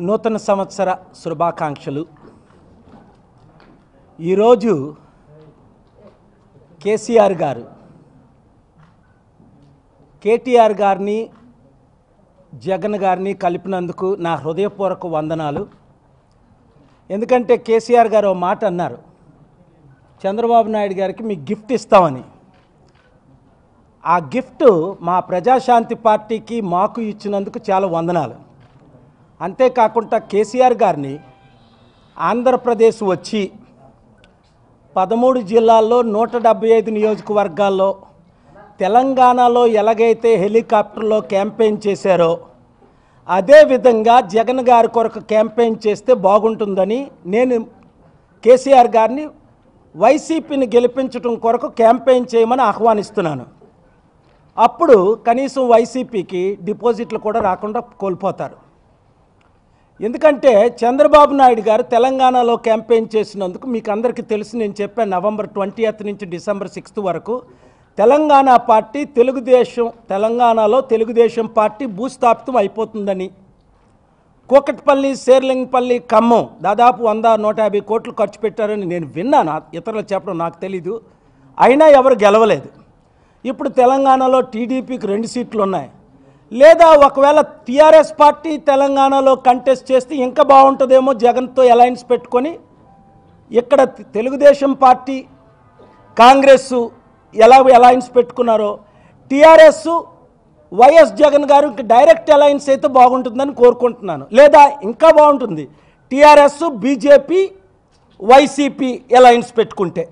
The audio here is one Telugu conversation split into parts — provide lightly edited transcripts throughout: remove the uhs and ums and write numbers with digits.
నూతన సంవత్సర శుభాకాంక్షలు. ఈరోజు కేసీఆర్ గారు కేటీఆర్ గారిని జగన్ గారిని కలిపినందుకు నా హృదయపూర్వక వందనాలు. ఎందుకంటే కేసీఆర్ గారు ఓ మాట అన్నారు, చంద్రబాబు నాయుడు గారికి మీకు గిఫ్ట్ ఇస్తామని. ఆ గిఫ్ట్ మా ప్రజాశాంతి పార్టీకి మాకు ఇచ్చినందుకు చాలా వందనాలు. అంతేకాకుండా కేసీఆర్ గారిని ఆంధ్రప్రదేశ్ వచ్చి 13 జిల్లాల్లో 175 నియోజకవర్గాల్లో తెలంగాణలో ఎలాగైతే హెలికాప్టర్లో క్యాంపెయిన్ చేశారో అదేవిధంగా జగన్ గారి కొరకు క్యాంపెయిన్ చేస్తే బాగుంటుందని నేను కేసీఆర్ గారిని వైసీపీని గెలిపించడం కొరకు క్యాంపెయిన్ చేయమని ఆహ్వానిస్తున్నాను. అప్పుడు కనీసం వైసీపీకి డిపాజిట్లు కూడా రాకుండా కోల్పోతారు. ఎందుకంటే చంద్రబాబు నాయుడు గారు తెలంగాణలో క్యాంపెయిన్ చేసినందుకు మీకు అందరికీ తెలుసు. నేను చెప్పాను నవంబర్ 20th నుంచి డిసెంబర్ 6th వరకు తెలంగాణ పార్టీ తెలంగాణలో తెలుగుదేశం పార్టీ భూస్థాపితం అయిపోతుందని, కూకట్పల్లి, శేర్లింగపల్లి, ఖమ్మం దాదాపు 100-150 కోట్లు ఖర్చు పెట్టారని నేను విన్నాను. ఇతరులు చెప్పడం నాకు తెలీదు. అయినా ఎవరు గెలవలేదు. ఇప్పుడు తెలంగాణలో టీడీపీకి 2 సీట్లు ఉన్నాయి. లేదా ఒకవేళ టీఆర్ఎస్ పార్టీ తెలంగాణలో కంటెస్ట్ చేస్తే ఇంకా బాగుంటుందేమో, జగన్తో అలయన్స్ పెట్టుకొని. ఇక్కడ తెలుగుదేశం పార్టీ కాంగ్రెస్ ఎలా అలయన్స్ పెట్టుకున్నారో టీఆర్ఎస్ వైఎస్ జగన్ గారు డైరెక్ట్ అలయన్స్ అయితే బాగుంటుందని కోరుకుంటున్నాను. లేదా ఇంకా బాగుంటుంది టీఆర్ఎస్ బీజేపీ వైసీపీ అలయన్స్ పెట్టుకుంటే.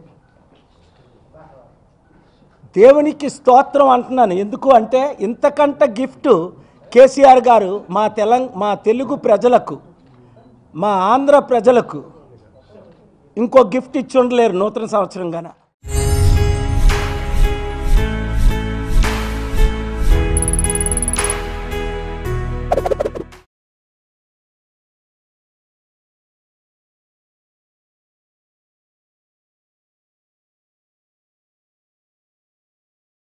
దేవునికి స్తోత్రం అంటున్నాను. ఎందుకు అంటే ఇంతకంటే గిఫ్ట్ కేసీఆర్ గారు మా తెలుగు ప్రజలకు, మా ఆంధ్ర ప్రజలకు ఇంకో గిఫ్ట్ ఇచ్చి ఉండలేరు నూతన సంవత్సరంగాన.